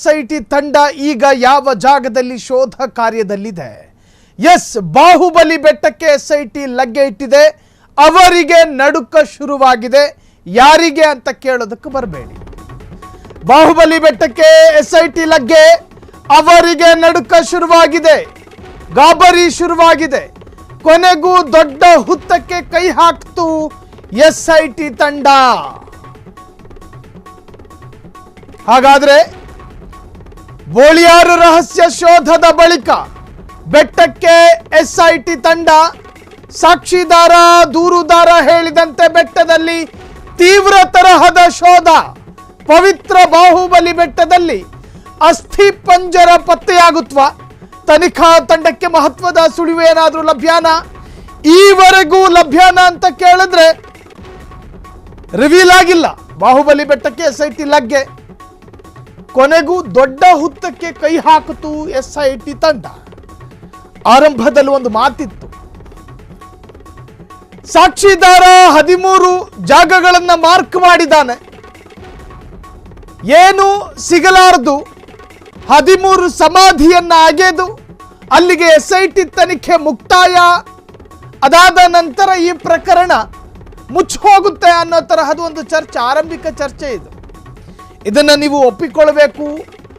SIT ತಂಡ ಈಗ ಯಾವ ಜಾಗದಲ್ಲಿ ಶೋಧ ಕಾರ್ಯದಲ್ಲಿದೆ? ಎಸ್, ಬಾಹುಬಲಿ ಬೆಟ್ಟಕ್ಕೆ ಎಸ್ಐಟಿ ಲಗ್ಗೆ ಇಟ್ಟಿದೆ. ಅವರಿಗೆ ನಡುಕ ಶುರುವಾಗಿದೆ. ಯಾರಿಗೆ ಅಂತ ಕೇಳೋದಕ್ಕೆ ಬರಬೇಡಿ. ಬಾಹುಬಲಿ ಬೆಟ್ಟಕ್ಕೆ ಎಸ್ಐಟಿ ಲಗ್ಗೆ, ಅವರಿಗೆ ನಡುಕ ಶುರುವಾಗಿದೆ, ಗಾಬರಿ ಶುರುವಾಗಿದೆ. ಕೊನೆಗೂ ದೊಡ್ಡ ಹುತ್ತಕ್ಕೆ ಕೈ ಹಾಕ್ತು ಎಸ್ಐಟಿ ತಂಡ. ಹಾಗಾದ್ರೆ ಬೋಳಿಯಾರು ರಹಸ್ಯ ಶೋಧದ ಬಳಿಕ ಬೆಟ್ಟಕ್ಕೆ ಎಸ್ಐಟಿ ತಂಡ, ಸಾಕ್ಷಿದಾರ ದೂರುದಾರ ಹೇಳಿದಂತೆ ಬೆಟ್ಟದಲ್ಲಿ ತೀವ್ರ ತರಹದ ಶೋಧ. ಪವಿತ್ರ ಬಾಹುಬಲಿ ಬೆಟ್ಟದಲ್ಲಿ ಅಸ್ಥಿ ಪಂಜರ ಪತ್ತೆಯಾಗುತ್ವಾ? ತನಿಖಾ ತಂಡಕ್ಕೆ ಮಹತ್ವದ ಸುಳಿವು ಏನಾದರೂ ಲಭ್ಯಾನ? ಈವರೆಗೂ ಲಭ್ಯಾನ ಅಂತ ಕೇಳಿದ್ರೆ ರಿವೀಲ್ ಆಗಿಲ್ಲ. ಬಾಹುಬಲಿ ಬೆಟ್ಟಕ್ಕೆ ಎಸ್ಐಟಿ ಲಗ್ಗೆ, ಕೊನೆಗೂ ದೊಡ್ಡ ಹುತ್ತಕ್ಕೆ ಕೈ ಹಾಕಿತು ಎಸ್ಐಟಿ ತಂಡ. ಆರಂಭದಲ್ಲಿ ಒಂದು ಮಾತಿತ್ತು, ಸಾಕ್ಷಿದಾರ 13 ಜಾಗಗಳನ್ನ ಮಾರ್ಕ್ ಮಾಡಿದ್ದಾನೆ, ಏನು ಸಿಗಲಾರದು. 13 ಸಮಾಧಿಯನ್ನ ಅಗೆದು ಅಲ್ಲಿಗೆ ಎಸ್ಐಟಿ ತನಿಖೆ ಮುಕ್ತಾಯ. ಅದಾದ ನಂತರ ಈ ಪ್ರಕರಣ ಮುಚ್ಚಿ ಹೋಗುತ್ತೆ ಅನ್ನೋ ತರಹದ ಒಂದು ಚರ್ಚೆ, ಆರಂಭಿಕ ಚರ್ಚೆ ಇದು. ಇದನ್ನು ನೀವು ಒಪ್ಪಿಕೊಳ್ಳಬೇಕು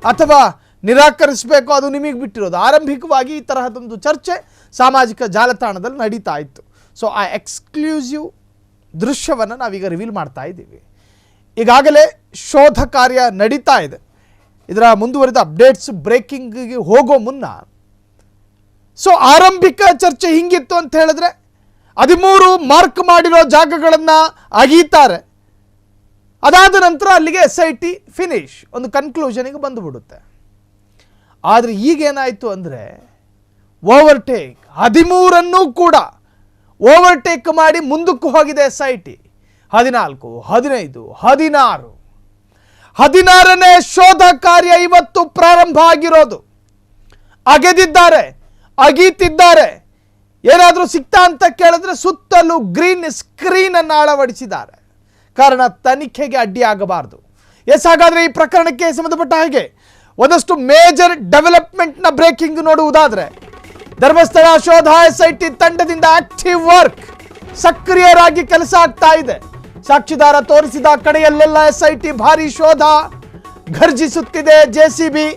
ಅಥವಾ ನಿರಾಕರಿಸಬೇಕು, ಅದು ನಿಮಗೆ ಬಿಟ್ಟಿರೋದು. ಆರಂಭಿಕವಾಗಿ ಈ ತರಹದೊಂದು ಚರ್ಚೆ ಸಾಮಾಜಿಕ ಜಾಲತಾಣದಲ್ಲಿ ನಡೀತಾ ಇತ್ತು. ಸೊ ಆ ಎಕ್ಸ್ಕ್ಲೂಸಿವ್ ದೃಶ್ಯವನ್ನು ನಾವೀಗ ರಿವೀಲ್ ಮಾಡ್ತಾ ಇದ್ದೀವಿ. ಈಗಾಗಲೇ ಶೋಧ ಕಾರ್ಯ ನಡೀತಾ ಇದೆ. ಇದರ ಮುಂದುವರಿದ ಅಪ್ಡೇಟ್ಸ್ ಬ್ರೇಕಿಂಗಿಗೆ ಹೋಗೋ ಮುನ್ನ ಸೊ ಆರಂಭಿಕ ಚರ್ಚೆ ಹಿಂಗಿತ್ತು ಅಂತ ಹೇಳಿದ್ರೆ 13 ಮಾರ್ಕ್ ಮಾಡಿರೋ ಜಾಗಗಳನ್ನು ಅಗೀತಾರೆ. ಅದಾದ ನಂತರ ಅಲ್ಲಿಗೆ ಎಸ್ಐಟಿ ಫಿನಿಶ್, ಒಂದು ಕನ್ಕ್ಲೂಷನಿಗೆ ಬಂದುಬಿಡುತ್ತೆ. ಆದರೆ ಈಗೇನಾಯಿತು ಅಂದರೆ ಓವರ್ಟೇಕ್, 13 ಕೂಡ ಓವರ್ಟೇಕ್ ಮಾಡಿ ಮುಂದಕ್ಕೆ ಹೋಗಿದೆ ಎಸ್ಐಟಿ. 14, 15, 16, 16ನೇ ಶೋಧ ಕಾರ್ಯ ಇವತ್ತು ಪ್ರಾರಂಭ ಆಗಿರೋದು. ಅಗೆದಿದ್ದಾರೆ, ಅಗೀತಿದ್ದಾರೆ. ಏನಾದರೂ ಸಿಗ್ತಾ ಅಂತ ಕೇಳಿದ್ರೆ ಸುತ್ತಲೂ ಗ್ರೀನ್ ಸ್ಕ್ರೀನ್ ಅನ್ನು ಅಳವಡಿಸಿದ್ದಾರೆ, ಕಾರಣ ತನಿಖೆಗೆ ಅಡ್ಡಿಯಾಗಬಾರದು. ಎಸ್, ಹಾಗಾದರೆ ಈ ಪ್ರಕರಣಕ್ಕೆ ಸಂಬಂಧಪಟ್ಟ ಹಾಗೆ ಒಂದಷ್ಟು ಮೇಜರ್ ಡೆವಲಪ್ಮೆಂಟ್ನ ಬ್ರೇಕಿಂಗ್ ನೋಡುವುದಾದರೆ, ಧರ್ಮಸ್ಥಳ ಶೋಧ ಎಸ್ಐಟಿ ತಂಡದಿಂದ ಆಕ್ಟಿವ್ ವರ್ಕ್, ಸಕ್ರಿಯರಾಗಿ ಕೆಲಸ ಆಗ್ತಾ ಇದೆ. ಸಾಕ್ಷಿದಾರ ತೋರಿಸಿದ ಕಡೆಯಲ್ಲೆಲ್ಲ ಎಸ್ಐಟಿ ಭಾರಿ ಶೋಧ, ಘರ್ಜಿಸುತ್ತಿದೆ ಜೆಸಿಬಿ.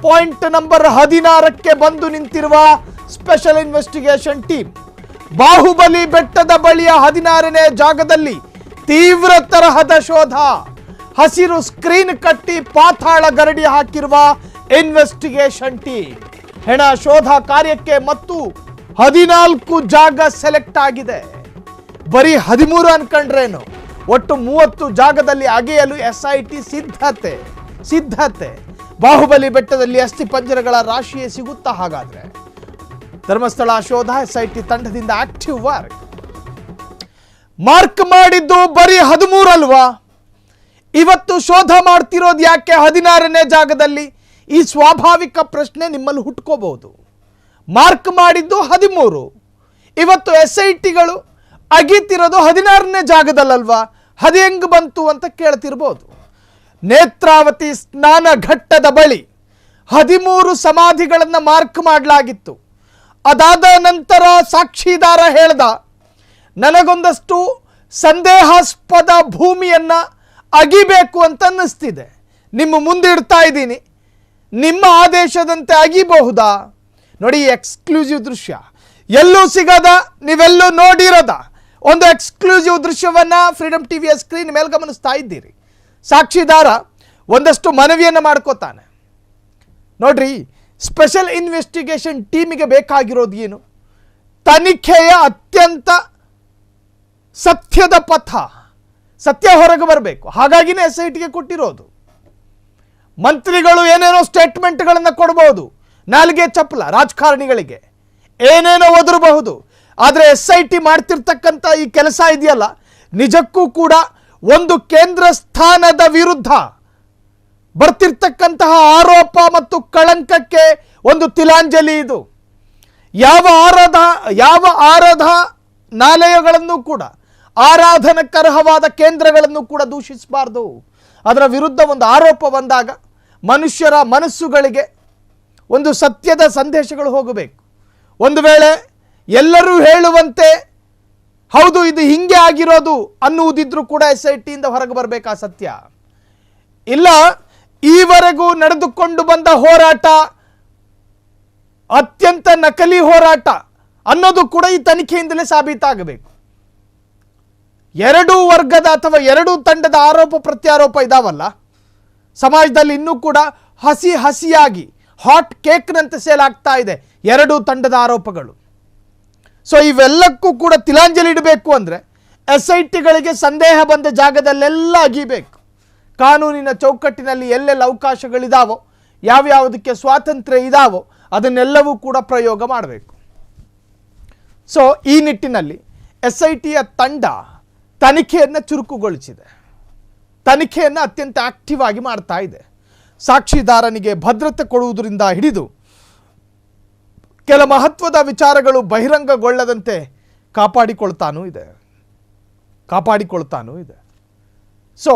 ಪಾಯಿಂಟ್ ನಂಬರ್ 16ಕ್ಕೆ ಬಂದು ನಿಂತಿರುವ ಸ್ಪೆಷಲ್ ಇನ್ವೆಸ್ಟಿಗೇಷನ್ ಟೀಮ್ ಬಾಹುಬಲಿ ಬೆಟ್ಟದ ಬಳಿಯ 16ನೇ ಜಾಗದಲ್ಲಿ ತೀವ್ರ ತರಹದ ಶೋಧ. ಹಸಿರು ಸ್ಕ್ರೀನ್ ಕಟ್ಟಿ ಪಾತಾಳ ಗರಡಿ ಹಾಕಿರುವ ಇನ್ವೆಸ್ಟಿಗೇಷನ್ ಟೀಮ್ ಹೆಣ ಶೋಧ ಕಾರ್ಯಕ್ಕೆ ಮತ್ತು 14 ಜಾಗ ಸೆಲೆಕ್ಟ್ ಆಗಿದೆ. ಬರೀ 13 ಅನ್ಕೊಂಡ್ರೇನು, ಒಟ್ಟು 30 ಜಾಗದಲ್ಲಿ ಅಗೆಯಲು ಎಸ್ಐಟಿ ಸಿದ್ಧತೆ. ಬಾಹುಬಲಿ ಬೆಟ್ಟದಲ್ಲಿ ಅಸ್ಥಿ ಪಂಜರಗಳ ರಾಶಿಯೇ ಸಿಗುತ್ತಾ? ಹಾಗಾದ್ರೆ ಧರ್ಮಸ್ಥಳ ಶೋಧ ಎಸ್ಐಟಿ ತಂಡದಿಂದ ಆಕ್ಟಿವ್ ವರ್ಕ್. ಮಾರ್ಕ್ ಮಾಡಿದ್ದು ಬರೀ 13 ಅಲ್ವಾ? ಇವತ್ತು ಶೋಧ ಮಾಡ್ತಿರೋದು ಯಾಕೆ 16ನೇ ಜಾಗದಲ್ಲಿ? ಈ ಸ್ವಾಭಾವಿಕ ಪ್ರಶ್ನೆ ನಿಮ್ಮಲ್ಲಿ ಹುಟ್ಕೋಬಹುದು. ಮಾರ್ಕ್ ಮಾಡಿದ್ದು 13, ಇವತ್ತು ಎಸ್ಐಟಿಗಳು ಅಗೀತಿರೋದು 16ನೇ ಜಾಗದಲ್ಲಲ್ವಾ? ಅದು ಹೆಂಗ್ ಬಂತು ಅಂತ ಕೇಳ್ತಿರ್ಬೋದು. ನೇತ್ರಾವತಿ ಸ್ನಾನ ಘಟ್ಟದ ಬಳಿ 13 ಸಮಾಧಿಗಳನ್ನು ಮಾರ್ಕ್ ಮಾಡಲಾಗಿತ್ತು. ಅದಾದ ನಂತರ ಸಾಕ್ಷಿದಾರ ಹೇಳ್ದ, ನನಗೊಂದಷ್ಟು ಸಂದೇಹಾಸ್ಪದ ಭೂಮಿಯನ್ನು ಅಗಿಬೇಕು ಅಂತ ಅನ್ನಿಸ್ತಿದೆ, ನಿಮ್ಮ ಮುಂದೆ ಇಡ್ತಾ ಇದ್ದೀನಿ, ನಿಮ್ಮ ಆದೇಶದಂತೆ ಅಗಿಬಹುದಾ? ನೋಡಿ, ಎಕ್ಸ್ಕ್ಲೂಸಿವ್ ದೃಶ್ಯ, ಎಲ್ಲೂ ಸಿಗದ, ನೀವೆಲ್ಲೂ ನೋಡಿರದ ಒಂದು ಎಕ್ಸ್ಕ್ಲೂಸಿವ್ ದೃಶ್ಯವನ್ನು ಫ್ರೀಡಮ್ ಟಿವಿಯ ಸ್ಕ್ರೀನ್ ಮೇಲೆ ಗಮನಿಸ್ತಾ ಇದ್ದೀರಿ. ಸಾಕ್ಷಿದಾರ ಒಂದಷ್ಟು ಮನವಿಯನ್ನು ಮಾಡ್ಕೋತಾನೆ. ನೋಡ್ರಿ, ಸ್ಪೆಷಲ್ ಇನ್ವೆಸ್ಟಿಗೇಷನ್ ಟೀಮಿಗೆ ಬೇಕಾಗಿರೋದು ಏನು? ತನಿಖೆಯ ಅತ್ಯಂತ ಸತ್ಯದ ಪಥ, ಸತ್ಯ ಹೊರಗೆ ಬರಬೇಕು. ಹಾಗಾಗಿನೇ ಎಸ್ಐಟಿಗೆ ಕೊಟ್ಟಿರೋದು. ಮಂತ್ರಿಗಳು ಏನೇನೋ ಸ್ಟೇಟ್ಮೆಂಟ್ಗಳನ್ನು ಕೊಡಬಹುದು, ನಾಲ್ಗೆ ಚಪ್ಪಲ ರಾಜಕಾರಣಿಗಳಿಗೆ ಏನೇನೋ ಒದರಬಹುದು. ಆದರೆ ಎಸ್ಐಟಿ ಮಾಡ್ತಿರ್ತಕ್ಕಂಥ ಈ ಕೆಲಸ ಇದೆಯಲ್ಲ, ನಿಜಕ್ಕೂ ಕೂಡ ಒಂದು ಕೇಂದ್ರ ಸ್ಥಾನದ ವಿರುದ್ಧ ಬರ್ತಿರ್ತಕ್ಕಂತಹ ಆರೋಪ ಮತ್ತು ಕಳಂಕಕ್ಕೆ ಒಂದು ತಿಲಾಂಜಲಿ ಇದು. ಯಾವ ಆರಾಧನಾಲಯಗಳನ್ನು ಕೂಡ, ಆರಾಧನಕ್ಕರ್ಹವಾದ ಕೇಂದ್ರಗಳನ್ನು ಕೂಡ ದೂಷಿಸಬಾರ್ದು. ಅದರ ವಿರುದ್ಧ ಒಂದು ಆರೋಪ ಬಂದಾಗ ಮನುಷ್ಯರ ಮನಸ್ಸುಗಳಿಗೆ ಒಂದು ಸತ್ಯದ ಸಂದೇಶಗಳು ಹೋಗಬೇಕು. ಒಂದು ವೇಳೆ ಎಲ್ಲರೂ ಹೇಳುವಂತೆ ಹೌದು ಇದು ಹಿಂಗೆ ಆಗಿರೋದು ಅನ್ನುವುದಿದ್ರೂ ಕೂಡ SITಯಿಂದ ಹೊರಗೆ ಬರಬೇಕಾ ಸತ್ಯ. ಇಲ್ಲ, ಈವರೆಗೂ ನಡೆದುಕೊಂಡು ಬಂದ ಹೋರಾಟ ಅತ್ಯಂತ ನಕಲಿ ಹೋರಾಟ ಅನ್ನೋದು ಕೂಡ ಈ ತನಿಖೆಯಿಂದಲೇ ಸಾಬೀತಾಗಬೇಕು. ಎರಡೂ ವರ್ಗದ ಅಥವಾ ಎರಡೂ ತಂಡದ ಆರೋಪ ಪ್ರತ್ಯಾರೋಪ ಇದಾವಲ್ಲ, ಸಮಾಜದಲ್ಲಿ ಇನ್ನೂ ಕೂಡ ಹಸಿಯಾಗಿ ಹಾಟ್ ಕೇಕ್ನಂತೆ ಸೇಲ್ ಆಗ್ತಾ ಇದೆ ಎರಡೂ ತಂಡದ ಆರೋಪಗಳು. ಸೊ ಇವೆಲ್ಲಕ್ಕೂ ಕೂಡ ತಿಲಾಂಜಲಿ ಇಡಬೇಕು ಅಂದರೆ SITಗಳಿಗೆ ಸಂದೇಹ ಬಂದ ಜಾಗದಲ್ಲೆಲ್ಲ ಅಗಿಬೇಕು. ಕಾನೂನಿನ ಚೌಕಟ್ಟಿನಲ್ಲಿ ಎಲ್ಲೆಲ್ಲ ಅವಕಾಶಗಳಿದಾವೋ, ಯಾವ್ಯಾವುದಕ್ಕೆ ಸ್ವಾತಂತ್ರ್ಯ ಇದಾವೋ ಅದನ್ನೆಲ್ಲವೂ ಕೂಡ ಪ್ರಯೋಗ ಮಾಡಬೇಕು. ಸೊ ಈ ನಿಟ್ಟಿನಲ್ಲಿ SITಯ ತಂಡ ತನಿಖೆಯನ್ನು ಚುರುಕುಗೊಳಿಸಿದೆ. ತನಿಖೆಯನ್ನು ಅತ್ಯಂತ ಆಕ್ಟಿವ್ ಆಗಿ ಮಾಡ್ತಾ ಇದೆ. ಸಾಕ್ಷಿದಾರನಿಗೆ ಭದ್ರತೆ ಕೊಡುವುದರಿಂದ ಹಿಡಿದು ಕೆಲ ಮಹತ್ವದ ವಿಚಾರಗಳು ಬಹಿರಂಗಗೊಳ್ಳದಂತೆ ಕಾಪಾಡಿಕೊಳ್ತಾನೂ ಇದೆ. ಸೊ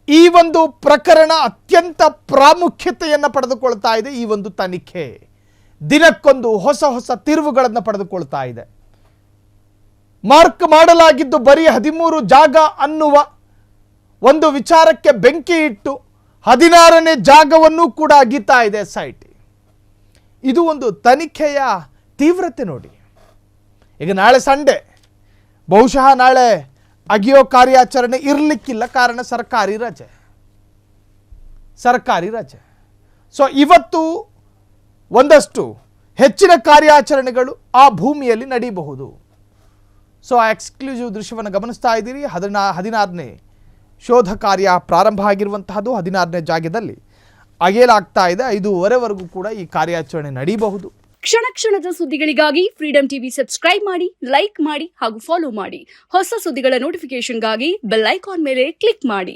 ಈ ಒಂದು ಪ್ರಕರಣ ಅತ್ಯಂತ ಪ್ರಾಮುಖ್ಯತೆಯನ್ನು ಪಡೆದುಕೊಳ್ತಾ ಇದೆ. ಈ ಒಂದು ತನಿಖೆ ದಿನಕ್ಕೊಂದು ಹೊಸ ತಿರುವುಗಳನ್ನು ಪಡೆದುಕೊಳ್ತಾ ಇದೆ. ಮಾರ್ಕ್ ಮಾಡಲಾಗಿದ್ದು ಬರೀ 13 ಜಾಗ ಅನ್ನುವ ಒಂದು ವಿಚಾರಕ್ಕೆ ಬೆಂಕಿ ಇಟ್ಟು 16ನೇ ಜಾಗವನ್ನು ಕೂಡ ಅಗಿತಾ ಇದೆ SIT. ಇದು ಒಂದು ತನಿಖೆಯ ತೀವ್ರತೆ ನೋಡಿ. ಈಗ ನಾಳೆ ಸಂಡೇ, ಬಹುಶಃ ನಾಳೆ ಅಗಿಯೋ ಕಾರ್ಯಾಚರಣೆ ಇರಲಿಕ್ಕಿಲ್ಲ, ಕಾರಣ ಸರ್ಕಾರಿ ರಜೆ. ಸೊ ಇವತ್ತು ಒಂದಷ್ಟು ಹೆಚ್ಚಿನ ಕಾರ್ಯಾಚರಣೆಗಳು ಆ ಭೂಮಿಯಲ್ಲಿ ನಡೆಯಬಹುದು. ಸೊ ಆ ಎಕ್ಸ್ಕ್ಲೂಸಿವ್ ದೃಶ್ಯವನ್ನು ಗಮನಿಸ್ತಾ ಇದ್ದೀರಿ. 16ನೇ ಶೋಧ ಕಾರ್ಯ ಪ್ರಾರಂಭ ಆಗಿರುವಂತಹದ್ದು. 16ನೇ ಜಾಗದಲ್ಲಿ ಅಗೇಲಾಗ್ತಾ ಇದೆ. 5:15ವರೆಗೂ ಕೂಡ ಈ ಕಾರ್ಯಾಚರಣೆ ನಡೆಯಬಹುದು. ಕ್ಷಣದ ಸುದ್ದಿಗಳಿಗಾಗಿ ಫ್ರೀಡಂ ಟಿವಿ ಸಬ್ಸ್ಕ್ರೈಬ್ ಮಾಡಿ, ಲೈಕ್ ಮಾಡಿ ಹಾಗೂ ಫಾಲೋ ಮಾಡಿ. ಹೊಸ ಸುದ್ದಿಗಳ ನೋಟಿಫಿಕೇಶನ್ಗಾಗಿ ಬೆಲ್ ಐಕಾನ್ ಮೇಲೆ ಕ್ಲಿಕ್ ಮಾಡಿ.